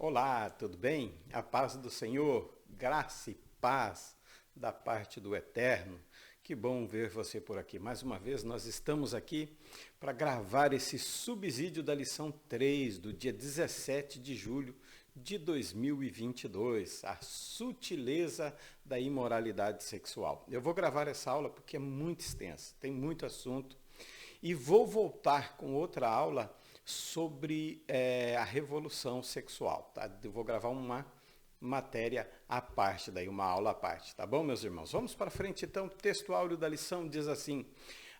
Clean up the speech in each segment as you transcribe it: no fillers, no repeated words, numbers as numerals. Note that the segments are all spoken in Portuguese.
Olá, tudo bem? A paz do Senhor, graça e paz da parte do Eterno. Que bom ver você por aqui. Mais uma vez, nós estamos aqui para gravar esse subsídio da lição 3 do dia 17 de julho de 2022, a sutileza da imoralidade sexual. Eu vou gravar essa aula porque é muito extensa, tem muito assunto e vou voltar com outra aula sobre a revolução sexual. Tá? Eu vou gravar uma matéria à parte, daí uma aula à parte, tá bom, meus irmãos? Vamos para frente então. O texto áureo da lição diz assim: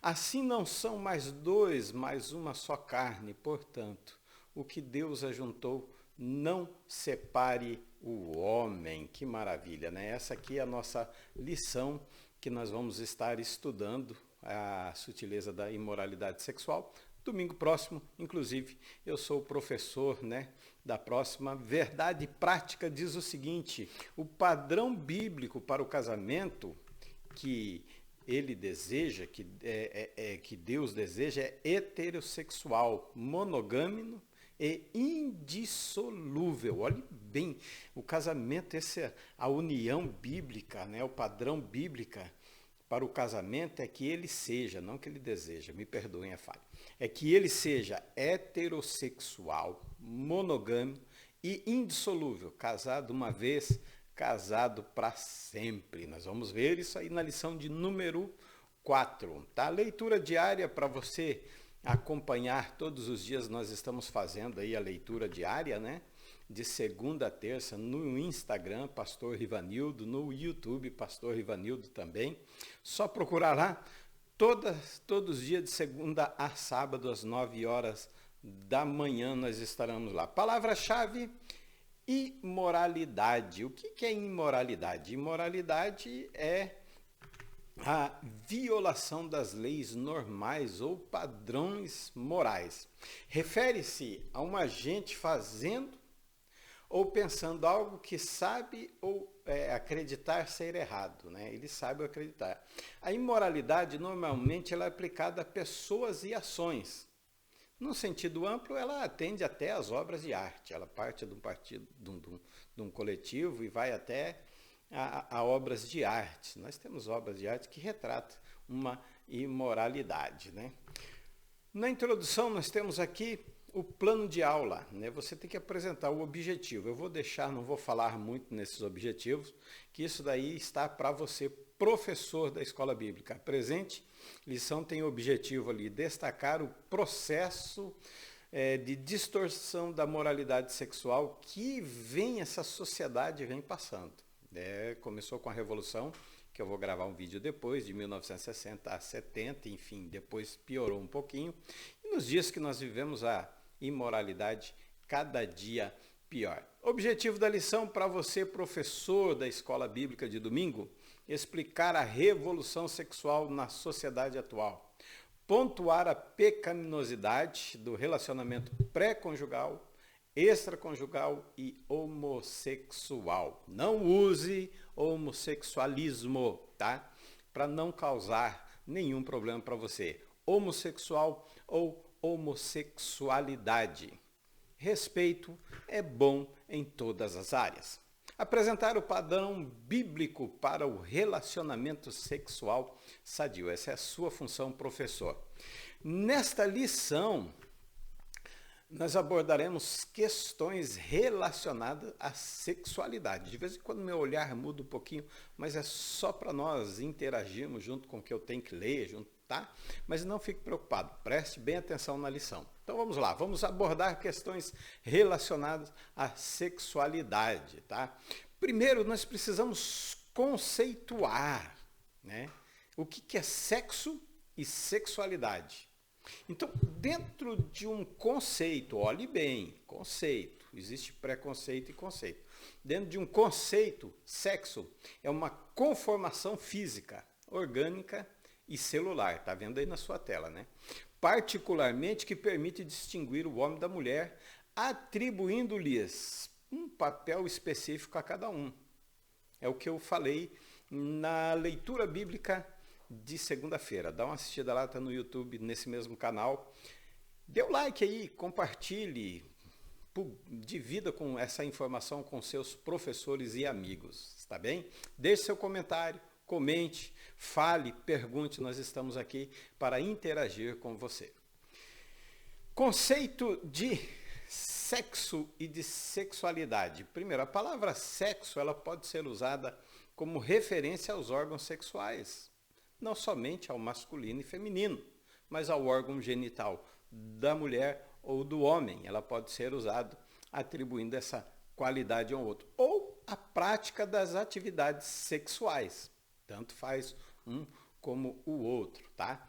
assim não são mais dois, mas uma só carne, portanto, o que Deus ajuntou, não separe o homem. Que maravilha, né? Essa aqui é a nossa lição que nós vamos estar estudando, a sutileza da imoralidade sexual. Domingo próximo, inclusive, eu sou o professor, da próxima. Verdade Prática diz o seguinte: o padrão bíblico para o casamento que ele deseja, que Deus deseja, é heterossexual, monogâmico e indissolúvel. Olhe bem, o casamento, a união bíblica, o padrão bíblico para o casamento é que ele seja, não que ele deseja, me perdoem a falha, é que ele seja heterossexual, monogâmico e indissolúvel, casado uma vez, casado para sempre. Nós vamos ver isso aí na lição de número 4, tá? Leitura diária para você acompanhar todos os dias. Nós estamos fazendo aí a leitura diária, de segunda a terça, no Instagram, Pastor Rivanildo, no YouTube, Pastor Rivanildo também. Só procurar lá, todos os dias de segunda a sábado, às 9 horas da manhã, nós estaremos lá. Palavra-chave: imoralidade. O que é imoralidade? Imoralidade é a violação das leis normais ou padrões morais. Refere-se a um agente fazendo ou pensando algo que sabe ou acreditar ser errado, Ele sabe ou acreditar. A imoralidade, normalmente, ela é aplicada a pessoas e ações. No sentido amplo, ela atende até às obras de arte. Ela parte de um partido, de um coletivo e vai até a obras de arte. Nós temos obras de arte que retratam uma imoralidade, Na introdução, nós temos aqui o plano de aula, Você tem que apresentar o objetivo. Eu vou deixar, não vou falar muito nesses objetivos, que isso daí está para você, professor da escola bíblica. A presente lição tem o objetivo ali, destacar o processo de distorção da moralidade sexual que essa sociedade vem passando. Começou com a Revolução, que eu vou gravar um vídeo depois, de 1960 a 70, enfim, depois piorou um pouquinho. E nos dias que nós vivemos, a imoralidade cada dia pior. Objetivo da lição para você, professor da escola bíblica de domingo: explicar a revolução sexual na sociedade atual, pontuar a pecaminosidade do relacionamento pré-conjugal, extraconjugal e homossexual. Não use homossexualismo, tá? Para não causar nenhum problema para você. Homossexual ou homossexualidade. Respeito é bom em todas as áreas. Apresentar o padrão bíblico para o relacionamento sexual sadio. Essa é a sua função, professor. Nesta lição, nós abordaremos questões relacionadas à sexualidade. De vez em quando meu olhar muda um pouquinho, mas é só para nós interagirmos junto com o que eu tenho que ler, tá? Mas não fique preocupado, preste bem atenção na lição. Então vamos lá, vamos abordar questões relacionadas à sexualidade, tá? Primeiro, nós precisamos conceituar, o que é sexo e sexualidade. Então, dentro de um conceito, olhe bem, conceito, existe preconceito e conceito. Dentro de um conceito, sexo é uma conformação física, orgânica e celular, tá vendo aí na sua tela, Particularmente que permite distinguir o homem da mulher, atribuindo-lhes um papel específico a cada um. É o que eu falei na leitura bíblica de segunda-feira. Dá uma assistida lá, está no YouTube, nesse mesmo canal. Dê o like aí, compartilhe, divida com essa informação com seus professores e amigos, está bem? Deixe seu comentário, comente, fale, pergunte, nós estamos aqui para interagir com você. Conceito de sexo e de sexualidade. Primeiro, a palavra sexo, ela pode ser usada como referência aos órgãos sexuais, não somente ao masculino e feminino, mas ao órgão genital da mulher ou do homem. Ela pode ser usada atribuindo essa qualidade a um outro. Ou a prática das atividades sexuais. Tanto faz um como o outro, tá?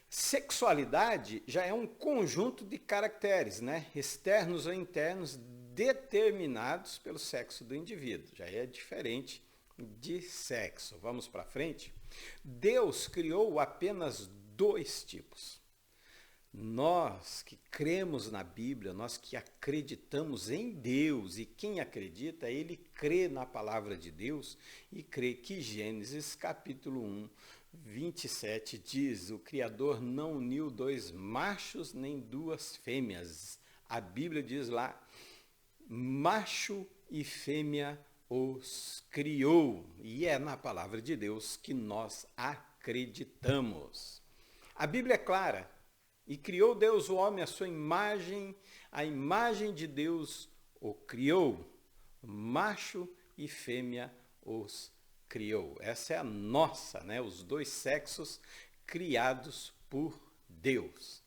Sexualidade já é um conjunto de caracteres, né? Externos ou internos, determinados pelo sexo do indivíduo. Já é diferente de sexo. Vamos para frente? Deus criou apenas 2 tipos. Nós que cremos na Bíblia, nós que acreditamos em Deus, e quem acredita, ele crê na palavra de Deus e crê que Gênesis capítulo 1, 27 diz: o Criador não uniu 2 machos nem 2 fêmeas. A Bíblia diz lá, macho e fêmea os criou. E é na palavra de Deus que nós acreditamos. A Bíblia é clara. E criou Deus o homem à sua imagem, a imagem de Deus o criou, macho e fêmea os criou. Essa é a nossa, né? Os 2 sexos criados por Deus.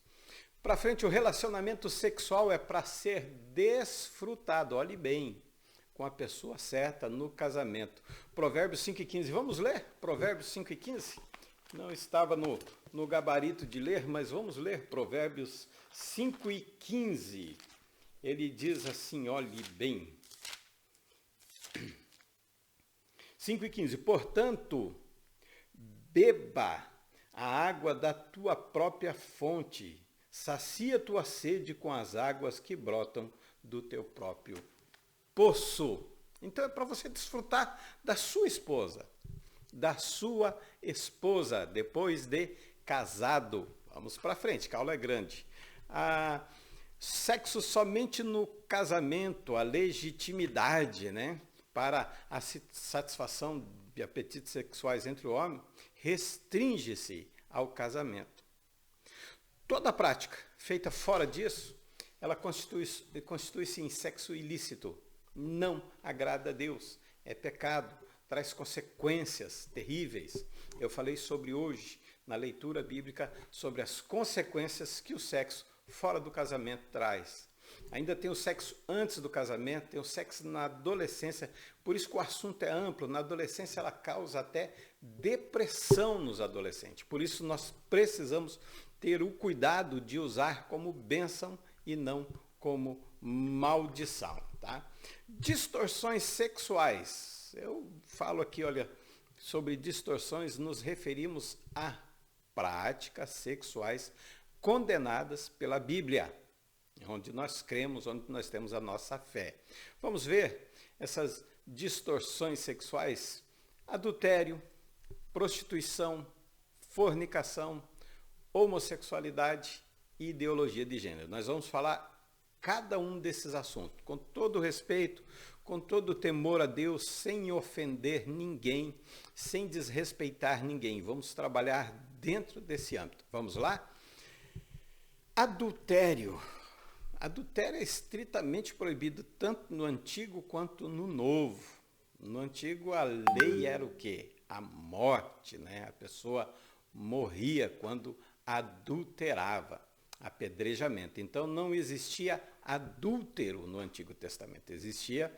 Para frente, o relacionamento sexual é para ser desfrutado, olhe bem, com a pessoa certa no casamento. Provérbios 5:15, vamos ler? Provérbios 5:15? Não estava no gabarito de ler, mas vamos ler Provérbios 5:15. Ele diz assim, olhe bem. 5:15, portanto, beba a água da tua própria fonte, sacia tua sede com as águas que brotam do teu próprio poço. Então é para você desfrutar da sua esposa, depois de casado. Vamos para frente, que a aula é grande. Sexo somente no casamento, a legitimidade, né, para a satisfação de apetites sexuais entre o homem, restringe-se ao casamento. Toda prática feita fora disso, ela constitui-se em sexo ilícito, não agrada a Deus, é pecado, traz consequências terríveis. Eu falei sobre hoje, na leitura bíblica, sobre as consequências que o sexo fora do casamento traz. Ainda tem o sexo antes do casamento, tem o sexo na adolescência, por isso que o assunto é amplo. Na adolescência ela causa até depressão nos adolescentes. Por isso nós precisamos ter o cuidado de usar como bênção e não como maldição, tá? Distorções sexuais. Eu falo aqui, olha, sobre distorções, nos referimos a práticas sexuais condenadas pela Bíblia, onde nós cremos, onde nós temos a nossa fé. Vamos ver essas distorções sexuais: adultério, prostituição, fornicação, homossexualidade e ideologia de gênero. Nós vamos falar cada um desses assuntos, com todo respeito, com todo temor a Deus, sem ofender ninguém, sem desrespeitar ninguém. Vamos trabalhar dentro desse âmbito. Vamos lá? Adultério. Adultério é estritamente proibido tanto no Antigo quanto no Novo. No Antigo a lei era o quê? A morte, né? A pessoa morria quando adulterava, apedrejamento. Então não existia adúltero no Antigo Testamento. Existia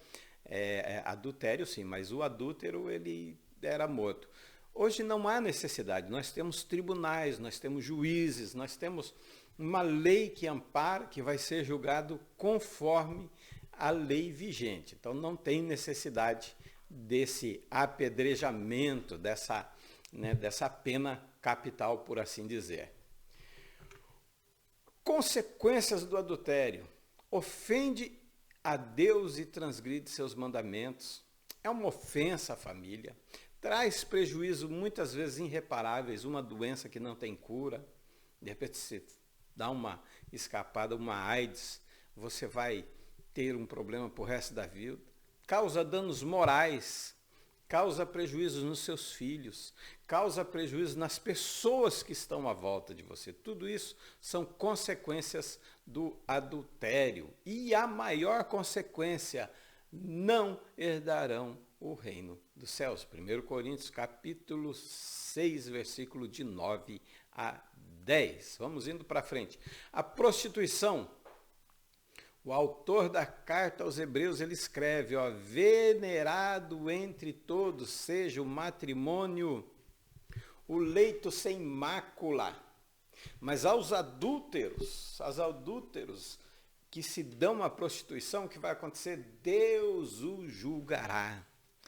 adultério sim, mas o adúltero ele era morto. Hoje não há necessidade, nós temos tribunais, nós temos juízes, nós temos uma lei que ampara, que vai ser julgado conforme a lei vigente. Então não tem necessidade desse apedrejamento, dessa pena capital, por assim dizer. Consequências do adultério: ofende a Deus e transgride seus mandamentos, é uma ofensa à família, traz prejuízo muitas vezes irreparáveis, uma doença que não tem cura. De repente você dá uma escapada, uma AIDS, você vai ter um problema para o resto da vida, causa danos morais, causa prejuízos nos seus filhos, causa prejuízo nas pessoas que estão à volta de você. Tudo isso são consequências do adultério. E a maior consequência, não herdarão o reino dos céus. 1 Coríntios capítulo 6, versículo de 9 a 10. Vamos indo para frente. A prostituição. O autor da carta aos Hebreus, ele escreve, ó, venerado entre todos seja o matrimônio, o leito sem mácula. Mas aos adúlteros que se dão à prostituição, o que vai acontecer? Deus o julgará.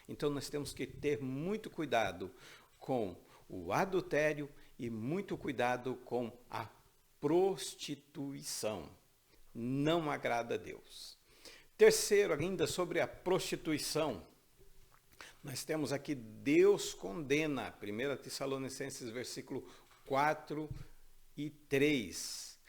Então nós temos que ter muito cuidado com o adultério e muito cuidado com a prostituição. Não agrada a Deus. Terceiro, ainda sobre a prostituição, nós temos aqui Deus condena, 1 Tessalonicenses versículo 4 e 3.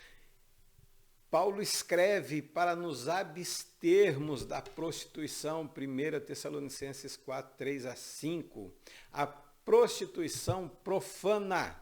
Paulo escreve para nos abstermos da prostituição, 1 Tessalonicenses 4, 3 a 5. A prostituição profana,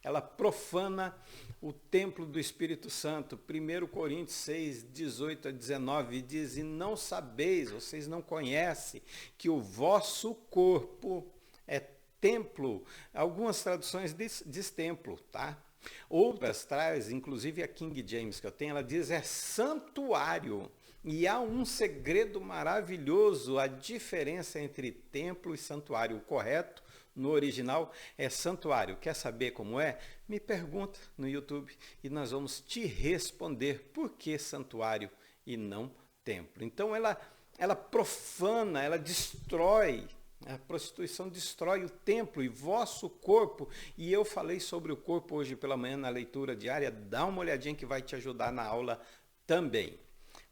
ela profana o templo do Espírito Santo. 1 Coríntios 6, 18 a 19 diz, e não sabeis, vocês não conhecem, que o vosso corpo é templo. Algumas traduções diz templo, tá? Outras traz, inclusive a King James que eu tenho, ela diz é santuário. E há um segredo maravilhoso, a diferença entre templo e santuário. O correto no original é santuário. Quer saber como é? Me pergunta no YouTube e nós vamos te responder por que santuário e não templo. Então ela profana, ela destrói. A prostituição destrói o templo e vosso corpo. E eu falei sobre o corpo hoje pela manhã na leitura diária. Dá uma olhadinha que vai te ajudar na aula também.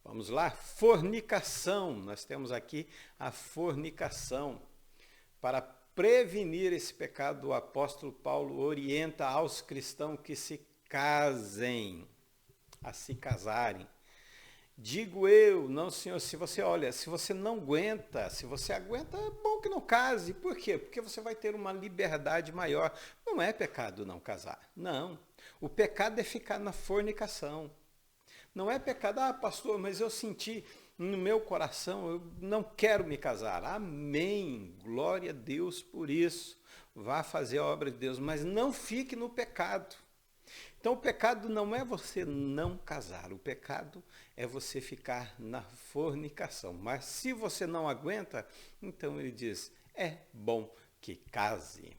Vamos lá? Fornicação. Nós temos aqui a fornicação. Para prevenir esse pecado, o apóstolo Paulo orienta aos cristãos que se casem, a se casarem. Digo eu, não senhor, se você não aguenta, se você aguenta, é bom que não case. Por quê? Porque você vai ter uma liberdade maior. Não é pecado não casar, não. O pecado é ficar na fornicação. Não é pecado, pastor, mas eu senti no meu coração, eu não quero me casar. Amém, glória a Deus por isso. Vá fazer a obra de Deus, mas não fique no pecado. Então o pecado não é você não casar, o pecado é você ficar na fornicação. Mas se você não aguenta, então ele diz, é bom que case.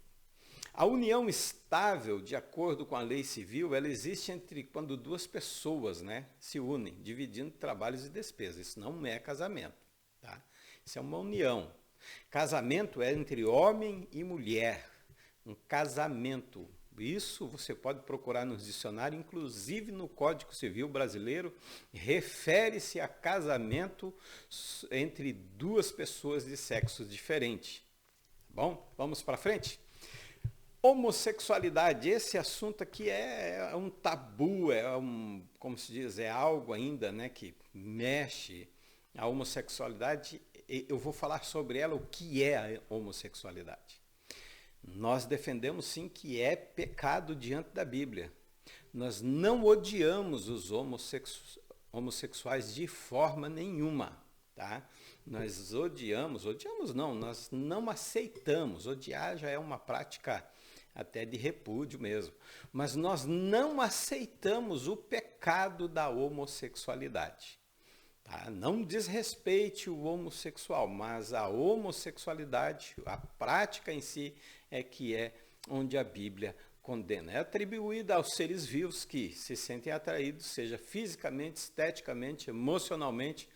A união estável, de acordo com a lei civil, ela existe entre quando duas pessoas, se unem, dividindo trabalhos e despesas. Isso não é casamento, tá? Isso é uma união. Casamento é entre homem e mulher. Um casamento. Isso você pode procurar nos dicionários, inclusive no Código Civil brasileiro, refere-se a casamento entre duas pessoas de sexos diferentes. Bom, vamos para frente? Homossexualidade, esse assunto aqui é um tabu, como se diz, é algo ainda que mexe a homossexualidade. Eu vou falar sobre ela, o que é a homossexualidade. Nós defendemos sim que é pecado diante da Bíblia. Nós não odiamos os homossexuais de forma nenhuma, tá? Nós odiamos não, nós não aceitamos. Odiar já é uma prática até de repúdio mesmo. Mas nós não aceitamos o pecado da homossexualidade. Tá? Não desrespeite o homossexual, mas a homossexualidade, a prática em si, é que é onde a Bíblia condena. É atribuída aos seres vivos que se sentem atraídos, seja fisicamente, esteticamente, emocionalmente,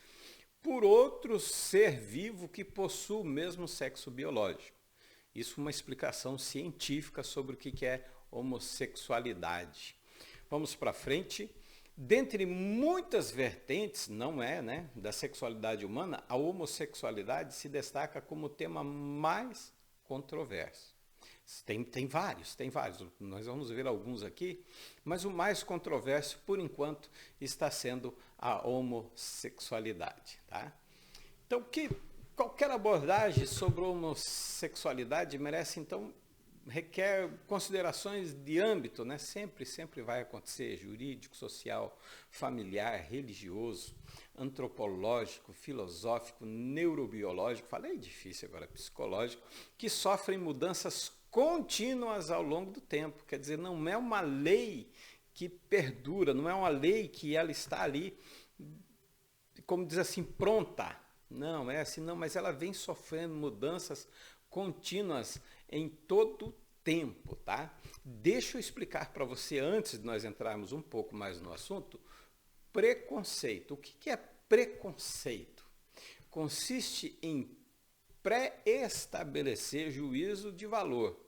por outro ser vivo que possui o mesmo sexo biológico. Isso é uma explicação científica sobre o que é homossexualidade. Vamos para frente. Dentre muitas vertentes, da sexualidade humana, a homossexualidade se destaca como o tema mais controverso. Tem vários, tem vários. Nós vamos ver alguns aqui, mas o mais controverso, por enquanto, está sendo a homossexualidade. Tá? Então, qualquer abordagem sobre homossexualidade merece, então, requer considerações de âmbito, né? Sempre vai acontecer, jurídico, social, familiar, religioso, antropológico, filosófico, neurobiológico, falei difícil agora, psicológico, que sofrem mudanças contínuas ao longo do tempo. Quer dizer, não é uma lei que perdura, não é uma lei que ela está ali, como diz assim, pronta. Não, é assim, não, mas ela vem sofrendo mudanças contínuas em todo o tempo, tá? Deixa eu explicar para você, antes de nós entrarmos um pouco mais no assunto, preconceito. O que é preconceito? Consiste em pré-estabelecer juízo de valor,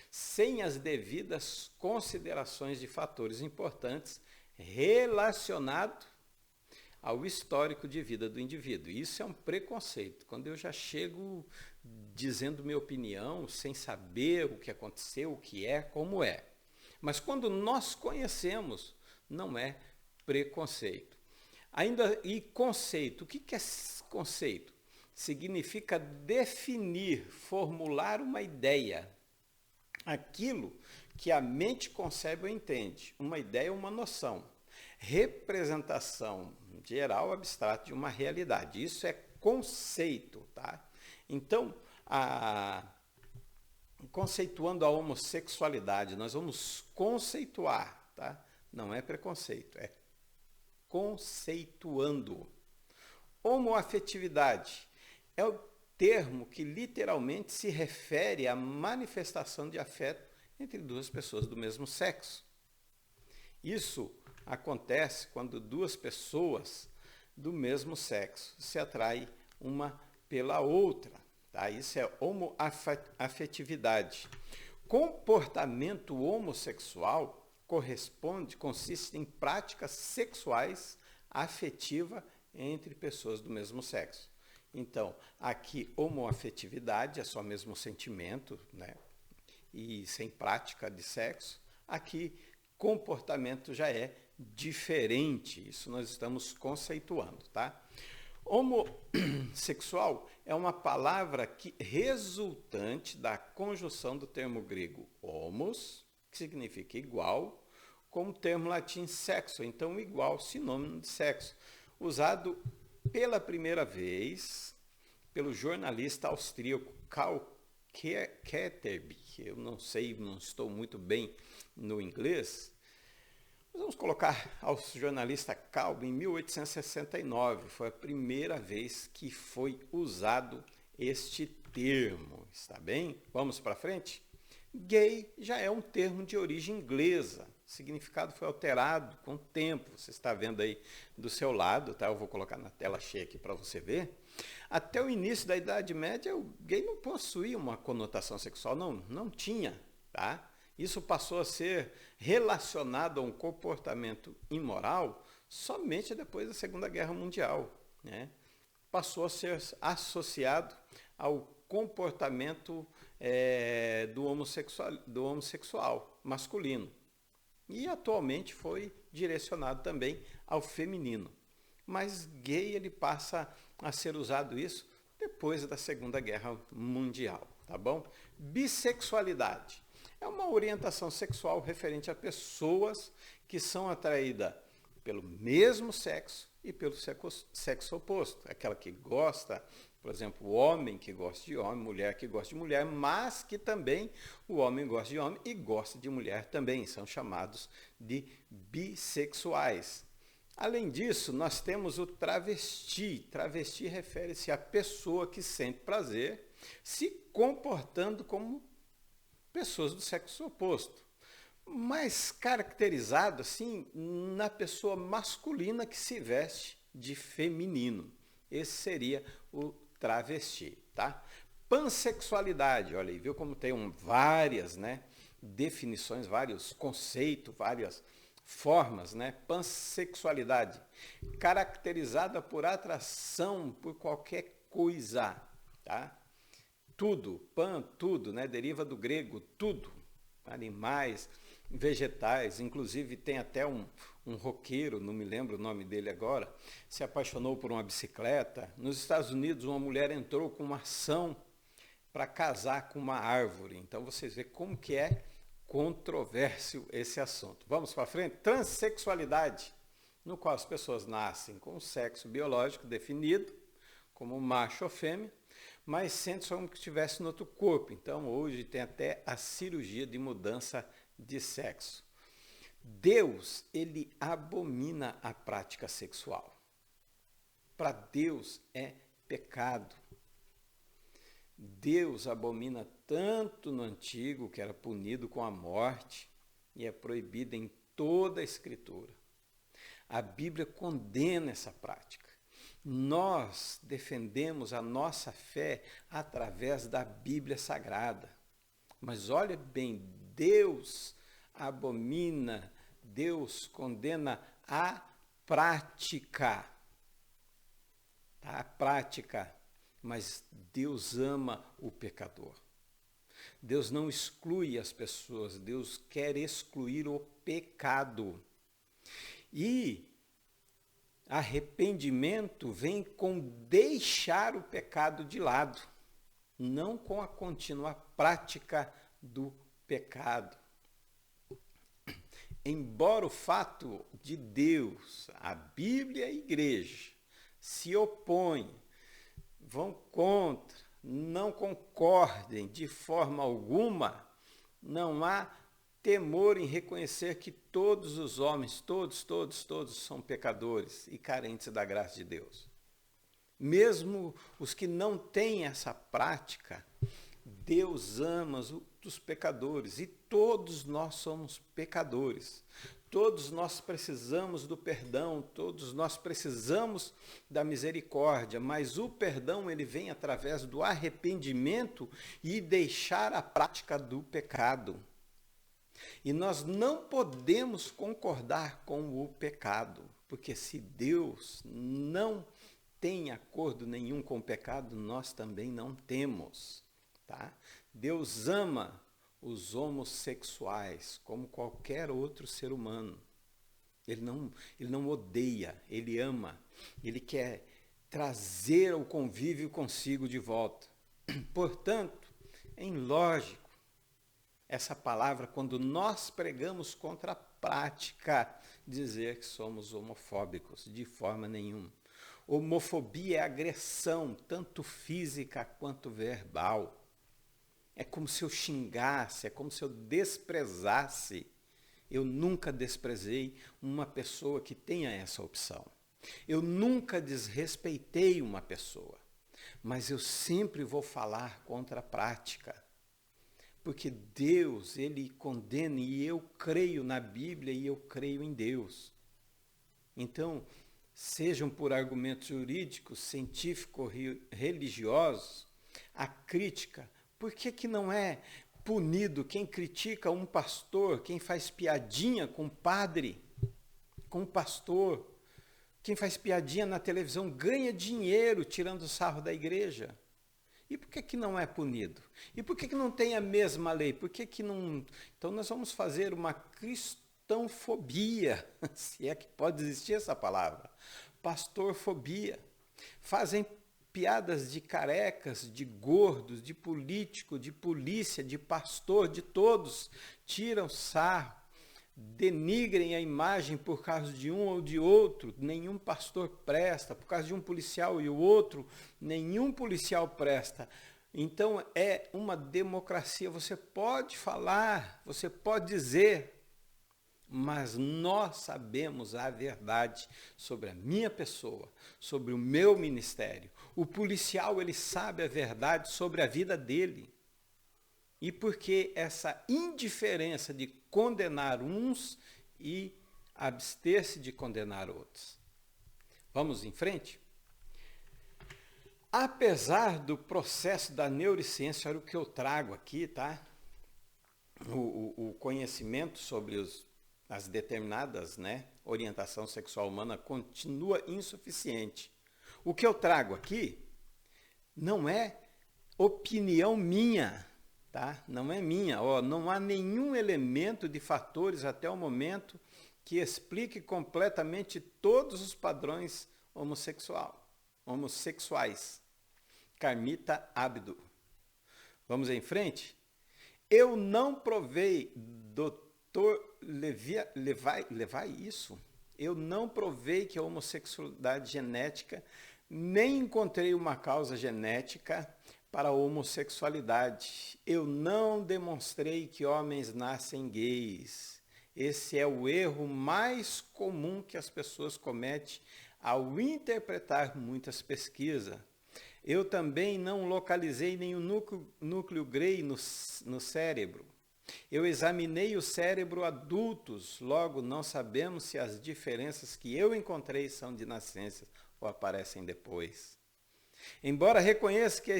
sem as devidas considerações de fatores importantes relacionados ao histórico de vida do indivíduo. Isso é um preconceito. Quando eu já chego dizendo minha opinião, sem saber o que aconteceu, o que é, como é. Mas quando nós conhecemos, não é preconceito. Ainda, e conceito, o que é conceito? Significa definir, formular uma ideia. Aquilo que a mente concebe ou entende. Uma ideia é uma noção. Representação geral, abstrata de uma realidade. Isso é conceito, tá? Então, conceituando a homossexualidade, nós vamos conceituar, tá? Não é preconceito, é conceituando. Homoafetividade é o termo que literalmente se refere à manifestação de afeto entre duas pessoas do mesmo sexo. Isso acontece quando duas pessoas do mesmo sexo se atraem uma pela outra. Tá? Isso é homoafetividade. Comportamento homossexual consiste em práticas sexuais afetivas entre pessoas do mesmo sexo. Então, aqui, homoafetividade é só mesmo sentimento, né? E sem prática de sexo. Aqui, comportamento já é diferente. Isso nós estamos conceituando, tá? Homossexual é uma palavra resultante da conjunção do termo grego homos, que significa igual, com o termo latim sexo, então igual, sinônimo de sexo, usado pela primeira vez pelo jornalista austríaco Karl Ketterby, que eu não sei, não estou muito bem no inglês. Vamos colocar ao jornalista Karl em 1869, foi a primeira vez que foi usado este termo, está bem? Vamos para frente? Gay já é um termo de origem inglesa, o significado foi alterado com o tempo, você está vendo aí do seu lado, tá? Eu vou colocar na tela cheia aqui para você ver. Até o início da Idade Média, o gay não possuía uma conotação sexual, não tinha, tá? Isso passou a ser relacionado a um comportamento imoral somente depois da Segunda Guerra Mundial, né? Passou a ser associado ao comportamento do homossexual masculino. E atualmente foi direcionado também ao feminino. Mas gay ele passa a ser usado isso depois da Segunda Guerra Mundial, tá bom? Bissexualidade é uma orientação sexual referente a pessoas que são atraídas pelo mesmo sexo e pelo sexo oposto. Aquela que gosta, por exemplo, o homem que gosta de homem, mulher que gosta de mulher, mas que também o homem gosta de homem e gosta de mulher também. São chamados de bissexuais. Além disso, nós temos o travesti. Travesti refere-se à pessoa que sente prazer se comportando como pessoas do sexo oposto, mas caracterizado assim na pessoa masculina que se veste de feminino. Esse seria o travesti, tá? Pansexualidade, olha aí, viu como tem várias, né, definições, vários conceitos, várias formas, né? Pansexualidade, caracterizada por atração por qualquer coisa, tá? tudo, pan, tudo, né? Deriva do grego, tudo. Animais, vegetais, inclusive tem até um roqueiro, não me lembro o nome dele agora, se apaixonou por uma bicicleta. Nos Estados Unidos, uma mulher entrou com uma ação para casar com uma árvore. Então vocês veem como que é controvérsio esse assunto. Vamos para frente? Transsexualidade, no qual as pessoas nascem com o sexo biológico definido, como macho ou fêmea, mas sentem como que estivesse no outro corpo. Então hoje tem até a cirurgia de mudança de sexo. Deus, ele abomina a prática sexual. Para Deus é pecado. Deus abomina tanto no Antigo, que era punido com a morte, e é proibido em toda a Escritura. A Bíblia condena essa prática. Nós defendemos a nossa fé através da Bíblia Sagrada. Mas olha bem, Deus abomina, Deus condena a prática. Tá? A prática. Mas Deus ama o pecador. Deus não exclui as pessoas, Deus quer excluir o pecado. E arrependimento vem com deixar o pecado de lado, não com a contínua prática do pecado. Embora o fato de Deus, a Bíblia e a igreja se opõem, vão contra, não concordem de forma alguma, não há temor em reconhecer que todos os homens, todos são pecadores e carentes da graça de Deus. Mesmo os que não têm essa prática, Deus ama os pecadores e todos nós somos pecadores. Todos nós precisamos do perdão, todos nós precisamos da misericórdia, mas o perdão ele vem através do arrependimento e deixar a prática do pecado. E nós não podemos concordar com o pecado, porque se Deus não tem acordo nenhum com o pecado, nós também não temos. Tá? Deus ama os homossexuais como qualquer outro ser humano. Ele não odeia, ele ama. Ele quer trazer o convívio consigo de volta. Portanto, é ilógico essa palavra, quando nós pregamos contra a prática, dizer que somos homofóbicos, de forma nenhuma. Homofobia é agressão, tanto física quanto verbal. É como se eu xingasse, é como se eu desprezasse. Eu nunca desprezei uma pessoa que tenha essa opção. Eu nunca desrespeitei uma pessoa. Mas eu sempre vou falar contra a prática. Porque Deus, ele condena, e eu creio na Bíblia e eu creio em Deus. Então, sejam por argumentos jurídicos, científicos, religiosos, a crítica. Por que não é punido quem critica um pastor, quem faz piadinha com um padre, com um pastor, quem faz piadinha na televisão ganha dinheiro tirando sarro da igreja? E por que não é punido? E por que não tem a mesma lei? Por que não... Então nós vamos fazer uma cristãofobia, se é que pode existir essa palavra, pastorfobia. Fazem piadas de carecas, de gordos, de político, de polícia, de pastor, de todos. Tiram sarro, denigrem a imagem por causa de um ou de outro. Nenhum pastor presta. Por causa de um policial e o outro, nenhum policial presta. Então é uma democracia. Você pode falar, você pode dizer, mas nós sabemos a verdade sobre a minha pessoa, sobre o meu ministério. O policial, ele sabe a verdade sobre a vida dele. E por que essa indiferença de condenar uns e abster-se de condenar outros? Vamos em frente? Apesar do processo da neurociência, olha o que eu trago aqui, tá? O conhecimento sobre as determinadas, né, orientação sexual humana continua insuficiente. O que eu trago aqui não é opinião minha, tá? Não é minha. Ó, não há nenhum elemento de fatores até o momento que explique completamente todos os padrões homossexuais. Carmita Abdo. Vamos em frente? Eu não provei, doutor Levi, isso? Eu não provei que a homossexualidade genética, nem encontrei uma causa genética para a homossexualidade. Eu não demonstrei que homens nascem gays. Esse é o erro mais comum que as pessoas cometem ao interpretar muitas pesquisas. Eu também não localizei nenhum núcleo Grey no cérebro. Eu examinei o cérebro adultos, logo não sabemos se as diferenças que eu encontrei são de nascença ou aparecem depois. Embora reconheça que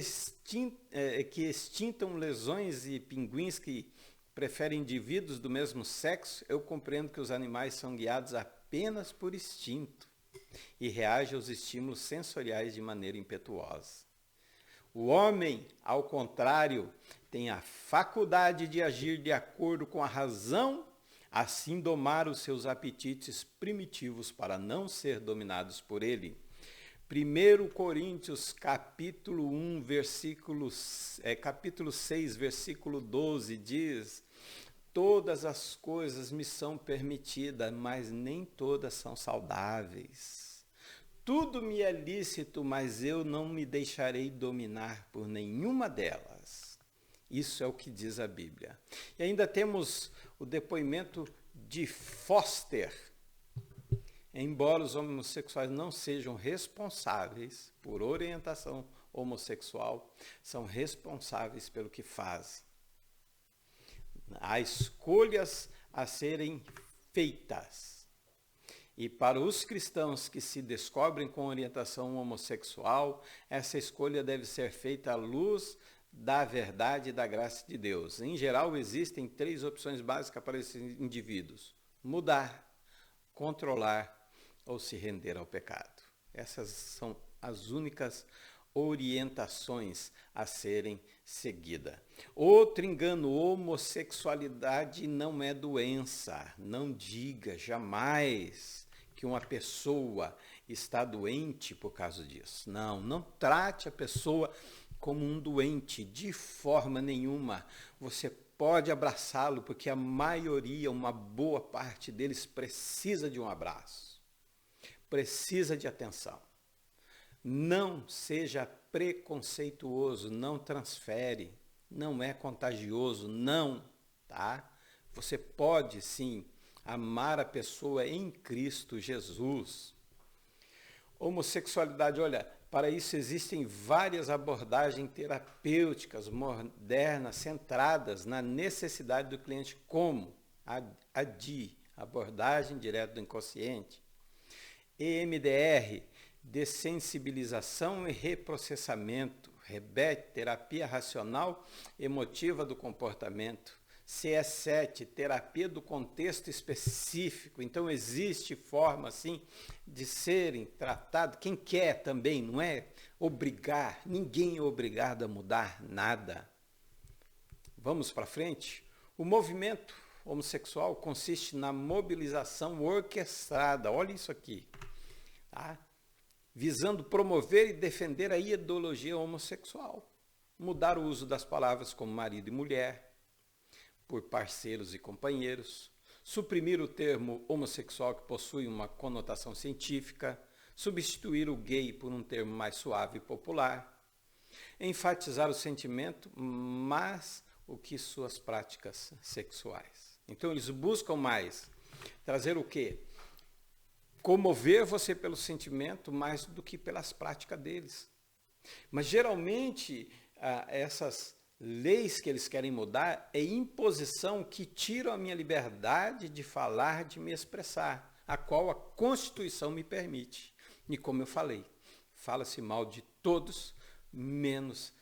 extintam lesões e pinguins que preferem indivíduos do mesmo sexo, eu compreendo que os animais são guiados apenas por instinto e reagem aos estímulos sensoriais de maneira impetuosa. O homem, ao contrário, tem a faculdade de agir de acordo com a razão, assim domar os seus apetites primitivos para não ser dominados por ele. 1 Coríntios capítulo 6, versículo 12 diz: todas as coisas me são permitidas, mas nem todas são saudáveis. Tudo me é lícito, mas eu não me deixarei dominar por nenhuma delas. Isso é o que diz a Bíblia. E ainda temos o depoimento de Foster. Embora os homossexuais não sejam responsáveis por orientação homossexual, são responsáveis pelo que fazem. Há escolhas a serem feitas. E para os cristãos que se descobrem com orientação homossexual, essa escolha deve ser feita à luz da verdade e da graça de Deus. Em geral, existem 3 opções básicas para esses indivíduos: mudar, controlar ou se render ao pecado. Essas são as únicas orientações a serem seguidas. Outro engano: homossexualidade não é doença. Não diga jamais que uma pessoa está doente por causa disso. Não trate a pessoa como um doente de forma nenhuma. Você pode abraçá-lo, porque a maioria, uma boa parte deles precisa de um abraço, precisa de atenção. Não seja preconceituoso, não transfere, não é contagioso, não, tá? Você pode sim amar a pessoa em Cristo Jesus. Homossexualidade, olha, para isso existem várias abordagens terapêuticas modernas centradas na necessidade do cliente, como a DI, abordagem direta do inconsciente, EMDR, dessensibilização e reprocessamento, REBET, terapia racional emotiva do comportamento, CS7, terapia do contexto específico. Então existe forma assim de serem tratados. Quem quer também, não é obrigar, ninguém é obrigado a mudar nada. Vamos para frente? O movimento homossexual consiste na mobilização orquestrada, olha isso aqui, tá? Visando promover e defender a ideologia homossexual, mudar o uso das palavras como marido e mulher, por parceiros e companheiros, suprimir o termo homossexual que possui uma conotação científica, substituir o gay por um termo mais suave e popular, enfatizar o sentimento, mas o que suas práticas sexuais. Então eles buscam mais trazer o quê? Comover você pelo sentimento mais do que pelas práticas deles. Mas geralmente essas leis que eles querem mudar é imposição que tiram a minha liberdade de falar, de me expressar, a qual a Constituição me permite. E como eu falei, fala-se mal de todos, menos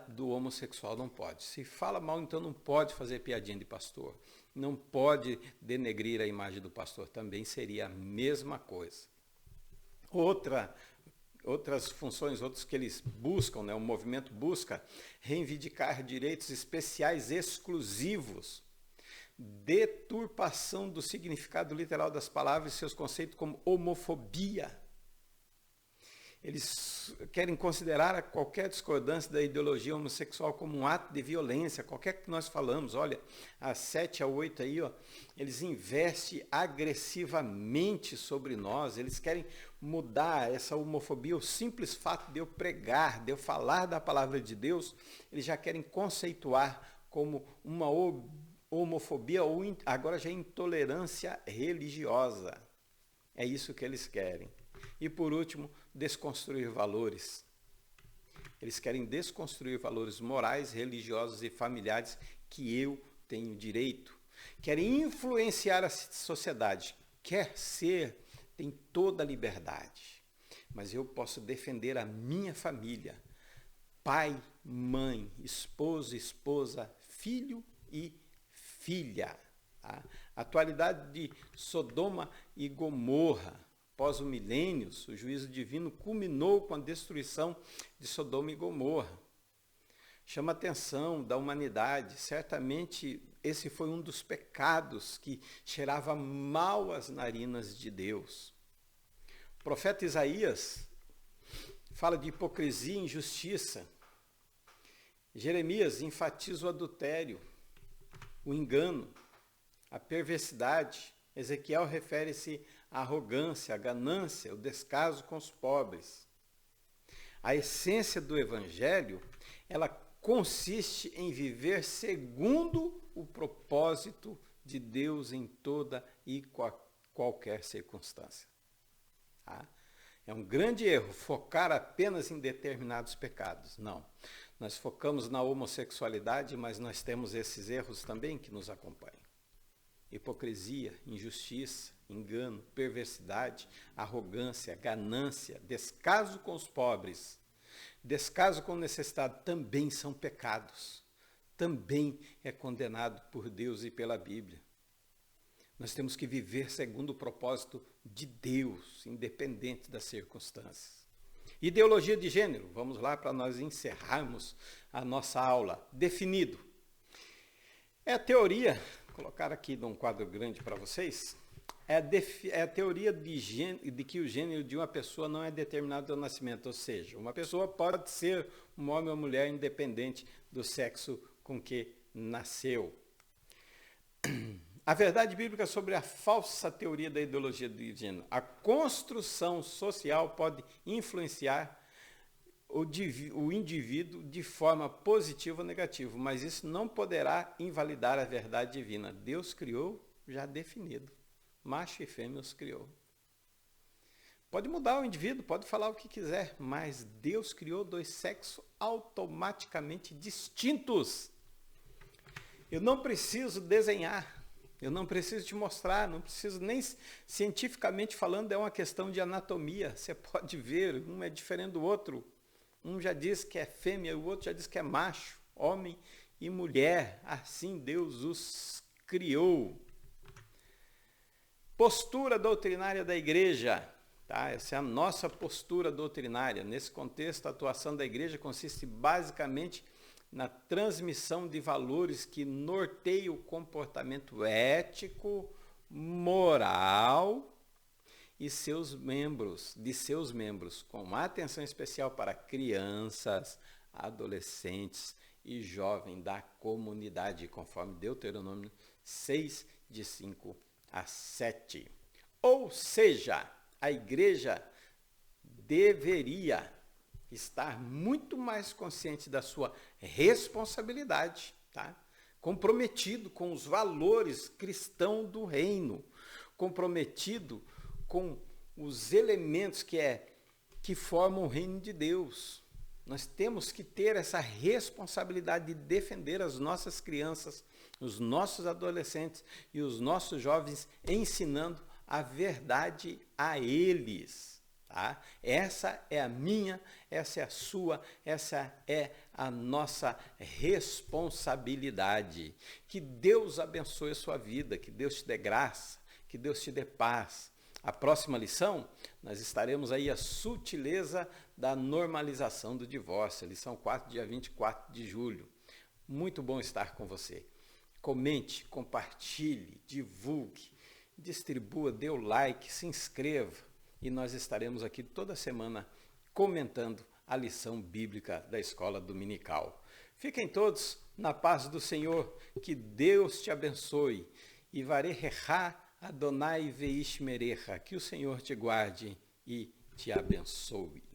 do homossexual não pode. Se fala mal, então não pode fazer piadinha de pastor. Não pode denegrir a imagem do pastor, também seria a mesma coisa. outras funções, outros que eles buscam, né? O movimento busca reivindicar direitos especiais exclusivos, deturpação do significado literal das palavras e seus conceitos como homofobia. Eles querem considerar qualquer discordância da ideologia homossexual como um ato de violência, qualquer que nós falamos, olha, a 7 a 8 aí, ó, eles investem agressivamente sobre nós, eles querem mudar essa homofobia, o simples fato de eu pregar, de eu falar da palavra de Deus, eles já querem conceituar como uma homofobia ou agora já intolerância religiosa. É isso que eles querem. E por último, desconstruir valores. Eles querem desconstruir valores morais, religiosos e familiares que eu tenho direito. Querem influenciar a sociedade. Quer ser, tem toda a liberdade. Mas eu posso defender a minha família. Pai, mãe, esposo, esposa, filho e filha. Tá? A atualidade de Sodoma e Gomorra. Após o milênios, o juízo divino culminou com a destruição de Sodoma e Gomorra. Chama a atenção da humanidade. Certamente esse foi um dos pecados que cheirava mal às narinas de Deus. O profeta Isaías fala de hipocrisia e injustiça. Jeremias enfatiza o adultério, o engano, a perversidade. Ezequiel refere-se à arrogância, à ganância, o descaso com os pobres. A essência do evangelho, ela consiste em viver segundo o propósito de Deus em toda e qualquer circunstância. Tá? É um grande erro focar apenas em determinados pecados. Não. Nós focamos na homossexualidade, mas nós temos esses erros também que nos acompanham. Hipocrisia, injustiça, engano, perversidade, arrogância, ganância, descaso com os pobres, descaso com o necessitado também são pecados. Também é condenado por Deus e pela Bíblia. Nós temos que viver segundo o propósito de Deus, independente das circunstâncias. Ideologia de gênero, vamos lá para nós encerrarmos a nossa aula. Definido. É a teoria, vou colocar aqui num quadro grande para vocês, é a teoria de que o gênero de uma pessoa não é determinado ao nascimento, ou seja, uma pessoa pode ser um homem ou mulher independente do sexo com que nasceu. A verdade bíblica sobre a falsa teoria da ideologia de gênero. A construção social pode influenciar o indivíduo de forma positiva ou negativa, mas isso não poderá invalidar a verdade divina. Deus criou já definido. Macho e fêmea os criou. Pode mudar o indivíduo, pode falar o que quiser, mas Deus criou dois sexos automaticamente distintos. Eu não preciso desenhar, eu não preciso te mostrar, não preciso nem cientificamente falando, é uma questão de anatomia. Você pode ver, um é diferente do outro. Um já diz que é fêmea, o outro já diz que é macho, homem e mulher. Assim Deus os criou. Postura doutrinária da igreja. Tá? Essa é a nossa postura doutrinária. Nesse contexto, a atuação da igreja consiste basicamente na transmissão de valores que norteiam o comportamento ético, moral e de seus membros, com atenção especial para crianças, adolescentes e jovens da comunidade, conforme Deuteronômio 6, de 5 a 7. Ou seja, a igreja deveria estar muito mais consciente da sua responsabilidade, tá? Comprometido com os valores cristãos do reino, comprometido com os elementos que formam o reino de Deus. Nós temos que ter essa responsabilidade de defender as nossas crianças, os nossos adolescentes e os nossos jovens, ensinando a verdade a eles. Tá? Essa é a minha, essa é a sua, essa é a nossa responsabilidade. Que Deus abençoe a sua vida, que Deus te dê graça, que Deus te dê paz. A próxima lição, nós estaremos aí a sutileza da normalização do divórcio, lição 4, dia 24 de julho. Muito bom estar com você. Comente, compartilhe, divulgue, distribua, dê o like, se inscreva e nós estaremos aqui toda semana comentando a lição bíblica da escola dominical. Fiquem todos na paz do Senhor, que Deus te abençoe. E varecherá Adonai veishmerecha, que o Senhor te guarde e te abençoe.